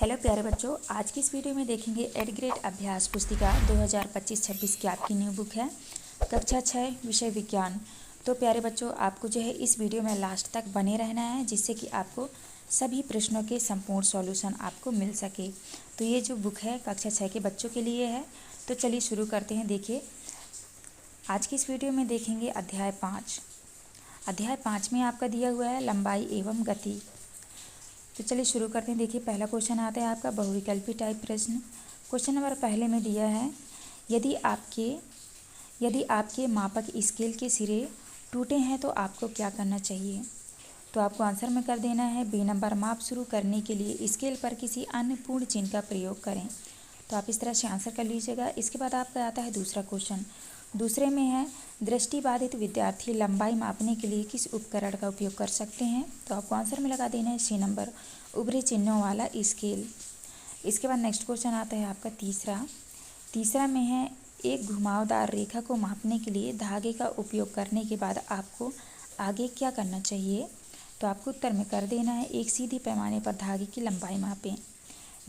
Hello प्यारे बच्चों, आज की इस वीडियो में देखेंगे 8th ग्रेड अभ्यास पुस्तिका 2025-26 की आपकी न्यू बुक है कक्षा 6 विषय विज्ञान। तो प्यारे बच्चों, आपको जो है इस वीडियो में लास्ट तक बने रहना है, जिससे कि आपको सभी प्रश्नों के संपूर्ण सॉल्यूशन आपको मिल सके। तो ये जो बुक है कक्षा 6 के बच्चों के लिए है। तो चलिए शुरू करते हैं। देखिए, आज की इस वीडियो में देखेंगे अध्याय 5। अध्याय 5 में आपका दिया हुआ है लंबाई एवं गति। तो चलिए शुरू करते हैं। देखिए, पहला क्वेश्चन आता है आपका बहुविकल्पी टाइप प्रश्न। क्वेश्चन नंबर पहले में दिया है, यदि आपके मापक स्केल के सिरे टूटे हैं तो आपको क्या करना चाहिए। तो आपको आंसर में कर देना है बी नंबर, माप शुरू करने के लिए स्केल पर किसी अन्य पूर्ण चिन्ह का प्रयोग करें। तो आप इस तरह से आंसर कर लीजिएगा। इसके बाद आपका आता है दूसरा क्वेश्चन। दूसरे में है, दृष्टिबाधित विद्यार्थी लंबाई मापने के लिए किस उपकरण का उपयोग कर सकते हैं। तो आपको आंसर में लगा देना है सी नंबर, उभरे चिन्हों वाला स्केल। इसके बाद नेक्स्ट क्वेश्चन आता है आपका तीसरा में है, एक घुमावदार रेखा को मापने के लिए धागे का उपयोग करने के बाद आपको आगे क्या करना चाहिए। तो आपको उत्तर में कर देना है, एक सीधी पैमाने पर धागे की लंबाई मापें।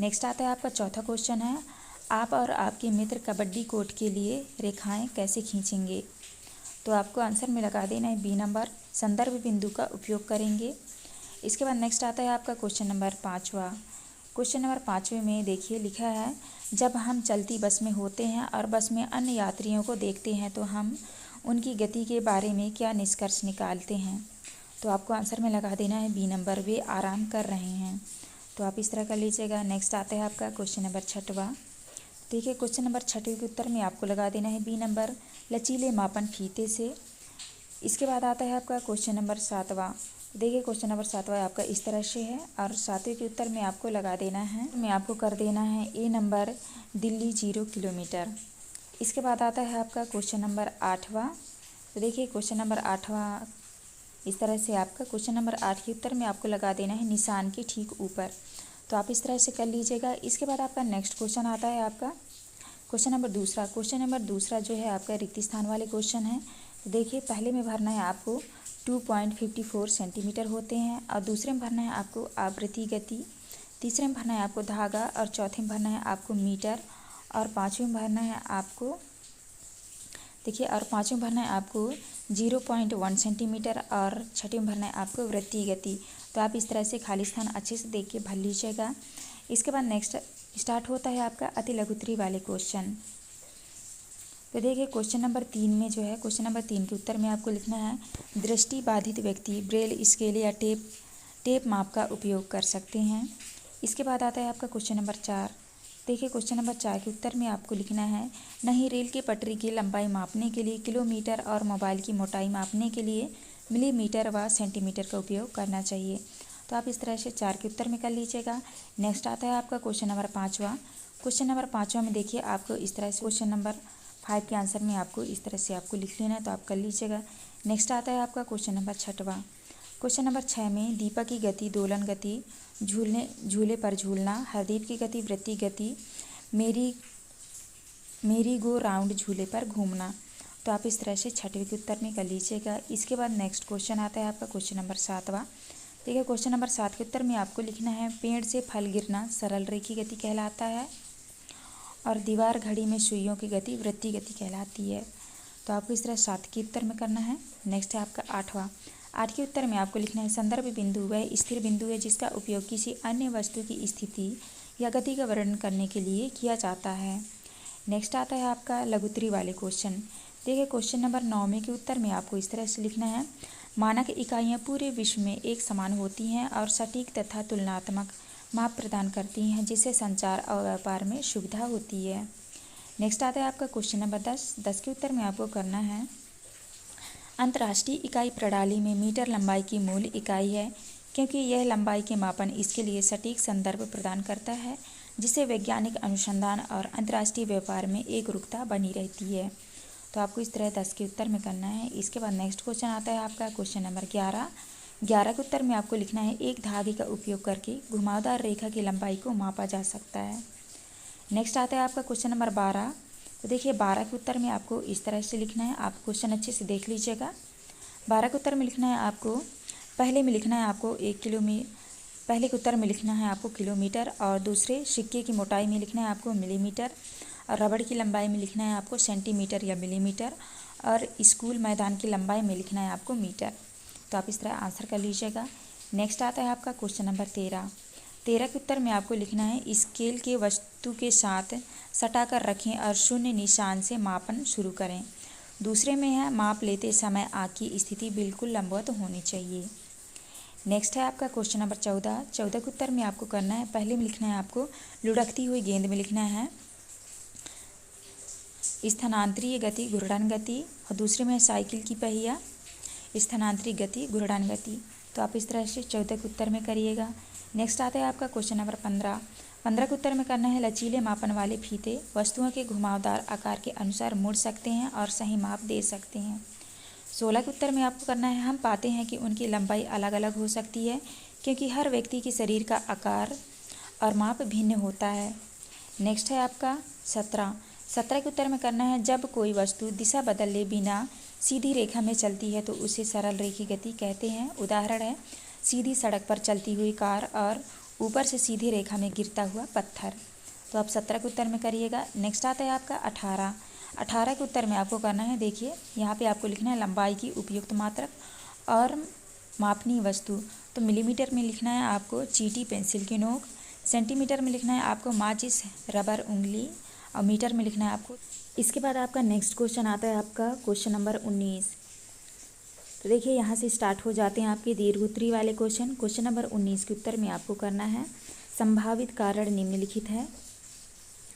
नेक्स्ट आता है आपका चौथा क्वेश्चन है, आप और आपके मित्र कबड्डी कोर्ट के लिए रेखाएं कैसे खींचेंगे। तो आपको आंसर में लगा देना है बी नंबर, संदर्भ बिंदु का उपयोग करेंगे। इसके बाद नेक्स्ट आता है आपका क्वेश्चन नंबर 5वां। क्वेश्चन नंबर 5वें में देखिए लिखा है, जब हम चलती बस में होते हैं और बस में अन्य यात्रियों को देखते हैं तो हम उनकी गति के बारे में क्या निष्कर्ष निकालते हैं। तो आपको आंसर में लगा देना है बी नंबर, वे आराम कर रहे हैं। तो आप इस तरह कर लीजिएगा। नेक्स्ट आता है आपका क्वेश्चन नंबर 6वां। देखिए, क्वेश्चन नंबर 6वें के उत्तर में आपको लगा देना है बी नंबर, लचीले मापन फीते से। इसके बाद आता है आपका क्वेश्चन नंबर 7वां। देखिए, क्वेश्चन नंबर 7वां आपका इस तरह से है और 7वें के उत्तर में आपको लगा देना है, आपको कर देना है ए नंबर, दिल्ली 0 किलोमीटर। इसके बाद आता है आपका क्वेश्चन नंबर 8वां। तो देखिए, क्वेश्चन नंबर 8वां इस तरह से आपका क्वेश्चन नंबर 8 के उत्तर में आपको लगा देना है निशान के ठीक ऊपर। तो आप इस तरह से कर लीजिएगा। इसके बाद आपका नेक्स्ट क्वेश्चन आता है आपका क्वेश्चन नंबर दूसरा। क्वेश्चन नंबर दूसरा जो है आपका रिक्त स्थान वाले क्वेश्चन है। तो देखिए, पहले में भरना है आपको 2.54 सेंटीमीटर होते हैं, और दूसरे में भरना है आपको आवृत्ति गति, तीसरे में भरना है आपको धागा, और चौथे में भरना है आपको मीटर, और पाँचवें में भरना है आपको देखिए और पाँचवें भरना है आपको 0.1 सेंटीमीटर, और छठे में भरना है आपको वृत्तीय गति। तो आप इस तरह से खाली स्थान अच्छे से देख के भर लीजिएगा। इसके बाद नेक्स्ट स्टार्ट होता है आपका अति लघुत्तरी वाले क्वेश्चन। तो देखिए, क्वेश्चन नंबर 3 में जो है, क्वेश्चन नंबर 3 के उत्तर में आपको लिखना है, दृष्टिबाधित व्यक्ति ब्रेल स्केल या टेप माप का उपयोग कर सकते हैं। इसके बाद आता है आपका क्वेश्चन नंबर 4। देखिए, क्वेश्चन नंबर 4 के उत्तर में आपको लिखना है, नहीं रेल की पटरी की लंबाई मापने के लिए किलोमीटर और मोबाइल की मोटाई मापने के लिए मिलीमीटर व सेंटीमीटर का उपयोग करना चाहिए। तो आप इस तरह से 4 के उत्तर में कर लीजिएगा। नेक्स्ट आता है आपका क्वेश्चन नंबर 5वां। क्वेश्चन नंबर 5वां में देखिए, आपको इस तरह से क्वेश्चन नंबर 5 के आंसर में आपको इस तरह से आपको लिख लेना है। तो आप कर लीजिएगा। नेक्स्ट आता है आपका क्वेश्चन नंबर 6वां। क्वेश्चन नंबर 6 में, दीपक की गति दोलन गति, झूले पर झूलना, हरदीप की गति वृत्तीय गति, मेरी गो राउंड झूले पर घूमना। तो आप इस तरह से 6वें के उत्तर में कर लीजिएगा। इसके बाद नेक्स्ट क्वेश्चन आता है आपका क्वेश्चन नंबर 7वां। देखिए, क्वेश्चन नंबर 7 के उत्तर में आपको लिखना है, पेड़ से फल गिरना सरल रेखीय गति कहलाता है, और दीवार घड़ी में सुइयों की गति वृत्तीय गति कहलाती है। तो आपको इस तरह 7 के उत्तर में करना है। नेक्स्ट है आपका 8वां। 8 के उत्तर में आपको लिखना है, संदर्भ बिंदु वह स्थिर बिंदु है जिसका उपयोग किसी अन्य वस्तु की स्थिति या गति का वर्णन करने के लिए किया जाता है। नेक्स्ट आता है आपका लघुत्तरी वाले क्वेश्चन। देखिए, क्वेश्चन नंबर 9 के उत्तर में आपको इस तरह से लिखना है, मानक इकाइयाँ पूरे विश्व में एक समान होती हैं और सटीक तथा तुलनात्मक माप प्रदान करती हैं, जिससे संचार और व्यापार में सुविधा होती है। नेक्स्ट आता है आपका क्वेश्चन नंबर 10। 10 के उत्तर में आपको करना है, अंतर्राष्ट्रीय इकाई प्रणाली में मीटर लंबाई की मूल इकाई है, क्योंकि यह लंबाई के मापन इसके लिए सटीक संदर्भ प्रदान करता है, जिससे वैज्ञानिक अनुसंधान और अंतर्राष्ट्रीय व्यापार में एकरूपता बनी रहती है। तो आपको इस तरह 10 के उत्तर में करना है। इसके बाद नेक्स्ट क्वेश्चन आता है आपका क्वेश्चन नंबर 11। 11 के उत्तर में आपको लिखना है, एक धागे का उपयोग करके घुमावदार रेखा की लंबाई को मापा जा सकता है। नेक्स्ट आता है आपका क्वेश्चन नंबर 12। तो देखिए, 12 के उत्तर में आपको इस तरह से लिखना है, आप क्वेश्चन अच्छे से देख लीजिएगा। 12 के उत्तर में लिखना है आपको, पहले में लिखना है आपको 1 पहले के उत्तर में लिखना है आपको किलोमीटर, और दूसरे सिक्के की मोटाई में लिखना है आपको मिलीमीटर, और रबड़ की लंबाई में लिखना है आपको सेंटीमीटर या मिलीमीटर, और स्कूल मैदान की लंबाई में लिखना है आपको मीटर। तो आप इस तरह आंसर कर लीजिएगा। नेक्स्ट आता है आपका क्वेश्चन नंबर 13। 13 के उत्तर में आपको लिखना है स्केल के वस्तु के साथ सटाकर रखें और शून्य निशान से मापन शुरू करें। दूसरे में है माप लेते समय आँख की स्थिति बिल्कुल लंबवत होनी चाहिए। नेक्स्ट है आपका क्वेश्चन नंबर 14। 14 के उत्तर में आपको करना है, पहले में लिखना है आपको लुढ़कती हुई गेंद में लिखना है स्थानांतरीय गति घूर्णन गति, और दूसरे में साइकिल की पहिया स्थानांतरित गति घूर्णन गति। तो आप इस तरह से 14 के उत्तर में करिएगा। नेक्स्ट आता है आपका क्वेश्चन नंबर 15। 15 के उत्तर में करना है लचीले मापन वाले फीते वस्तुओं के घुमावदार आकार के अनुसार मुड़ सकते हैं और सही माप दे सकते हैं। 16 के उत्तर में आपको करना है हम पाते हैं कि उनकी लंबाई अलग अलग हो सकती है क्योंकि हर व्यक्ति के शरीर का आकार और माप भिन्न होता है। नेक्स्ट है आपका 17। 17 के उत्तर में करना है जब कोई वस्तु दिशा बदले बिना सीधी रेखा में चलती है तो उसे सरल रेखी गति कहते हैं। उदाहरण है सीधी सड़क पर चलती हुई कार और ऊपर से सीधी रेखा में गिरता हुआ पत्थर। तो आप 17 के उत्तर में करिएगा। नेक्स्ट आता है आपका 18। 18 के उत्तर में आपको करना है, देखिए यहाँ पे आपको लिखना है लंबाई की उपयुक्त मात्रक और मापनीय वस्तु। तो मिलीमीटर में लिखना है आपको चींटी पेंसिल की नोक, सेंटीमीटर में लिखना है आपको माचिस रबर उंगली, और मीटर में लिखना है आपको। इसके बाद आपका नेक्स्ट क्वेश्चन आता है आपका क्वेश्चन नंबर 19। तो देखिए यहाँ से स्टार्ट हो जाते हैं आपके दीर्घोत्तरी वाले क्वेश्चन। क्वेश्चन नंबर 19 के उत्तर में आपको करना है संभावित कारण निम्नलिखित है,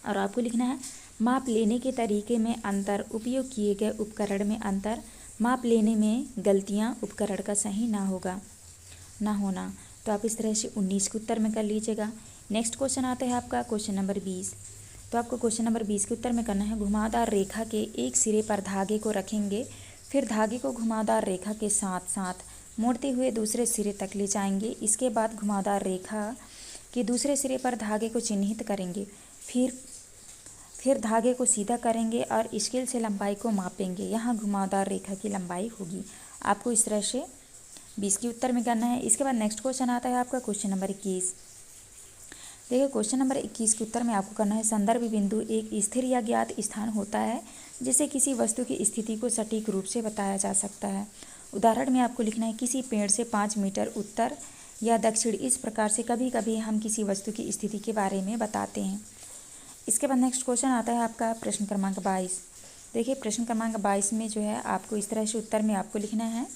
और आपको लिखना है माप लेने के तरीके में अंतर, उपयोग किए गए उपकरण में अंतर, माप लेने में गलतियाँ, उपकरण का सही ना होना। तो आप इस तरह से 19 के उत्तर में कर लीजिएगा। नेक्स्ट क्वेश्चन आता है आपका क्वेश्चन नंबर 20। तो आपको क्वेश्चन नंबर 20 के उत्तर में करना है घुमावदार रेखा के एक सिरे पर धागे को रखेंगे, फिर धागे को घुमावदार रेखा के साथ साथ मोड़ते हुए दूसरे सिरे तक ले जाएंगे। इसके बाद घुमावदार रेखा के दूसरे सिरे पर धागे को चिन्हित करेंगे, फिर धागे को सीधा करेंगे और स्केल से लंबाई को मापेंगे। यहाँ घुमावदार रेखा की लंबाई होगी। आपको इस तरह से 20 के उत्तर में करना है। इसके बाद नेक्स्ट क्वेश्चन आता है आपका क्वेश्चन नंबर 21। देखिए क्वेश्चन नंबर 21 के उत्तर में आपको करना है संदर्भ बिंदु एक स्थिर या ज्ञात स्थान होता है जिसे किसी वस्तु की स्थिति को सटीक रूप से बताया जा सकता है। उदाहरण में आपको लिखना है किसी पेड़ से 5 मीटर उत्तर या दक्षिण। इस प्रकार से कभी कभी हम किसी वस्तु की स्थिति के बारे में बताते हैं। इसके बाद नेक्स्ट क्वेश्चन आता है आपका प्रश्न क्रमांक 22। देखिए प्रश्न क्रमांक 22 में जो है आपको इस तरह से उत्तर में आपको लिखना है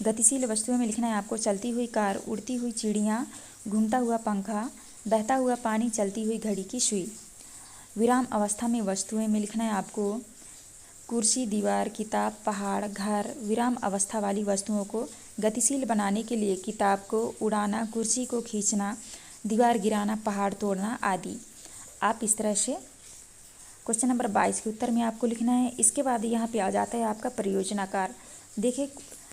गतिशील वस्तुओं में लिखना है आपको चलती हुई कार, उड़ती हुई चिड़ियाँ, घूमता हुआ पंखा, बहता हुआ पानी, चलती हुई घड़ी की सुई। विराम अवस्था में वस्तुएं में लिखना है आपको कुर्सी, दीवार, किताब, पहाड़, घर। विराम अवस्था वाली वस्तुओं को गतिशील बनाने के लिए किताब को उड़ाना, कुर्सी को खींचना, दीवार गिराना, पहाड़ तोड़ना आदि। आप इस तरह से क्वेश्चन नंबर 22 के उत्तर में आपको लिखना है। इसके बाद यहाँ पे आ जाता है आपका परियोजनाकार। देखिए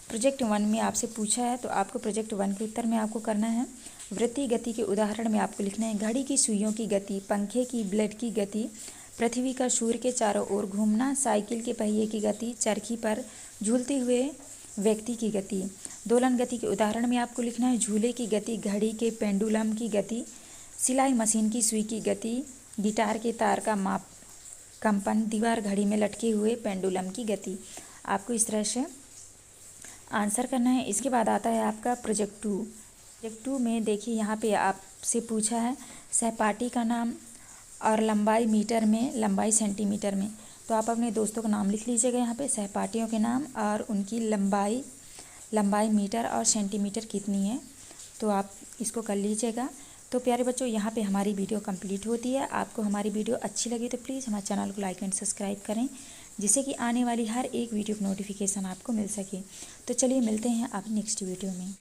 प्रोजेक्ट 1 में आपसे पूछा है, तो आपको प्रोजेक्ट 1 के उत्तर में आपको करना है वृत्तीय गति के उदाहरण में आपको लिखना है घड़ी की सुइयों की गति, पंखे की ब्लेड की गति, पृथ्वी का सूर्य के चारों ओर घूमना, साइकिल के पहिए की गति, चरखी पर झूलते हुए व्यक्ति की गति। दोलन गति के उदाहरण में आपको लिखना है झूले की गति, घड़ी के पेंडुलम की गति, सिलाई मशीन की सुई की गति, गिटार के तार का माप कंपन, दीवार घड़ी में लटके हुए पेंडुलम की गति। आपको इस तरह से आंसर करना है। इसके बाद आता है आपका प्रोजेक्ट 2। प्रोजेक्ट 2 में देखिए यहाँ पे आपसे पूछा है सहपाठी का नाम और लंबाई मीटर में, लंबाई सेंटीमीटर में। तो आप अपने दोस्तों का नाम लिख लीजिएगा यहाँ पे, सहपाठियों के नाम और उनकी लंबाई मीटर और सेंटीमीटर कितनी है। तो आप इसको कर लीजिएगा। तो प्यारे बच्चों यहाँ पे हमारी वीडियो कंप्लीट होती है। आपको हमारी वीडियो अच्छी लगी तो प्लीज़ हमारे चैनल को लाइक एंड सब्सक्राइब करें, जिससे कि आने वाली हर एक वीडियो की नोटिफिकेशन आपको मिल सके। तो चलिए मिलते हैं अब नेक्स्ट वीडियो में।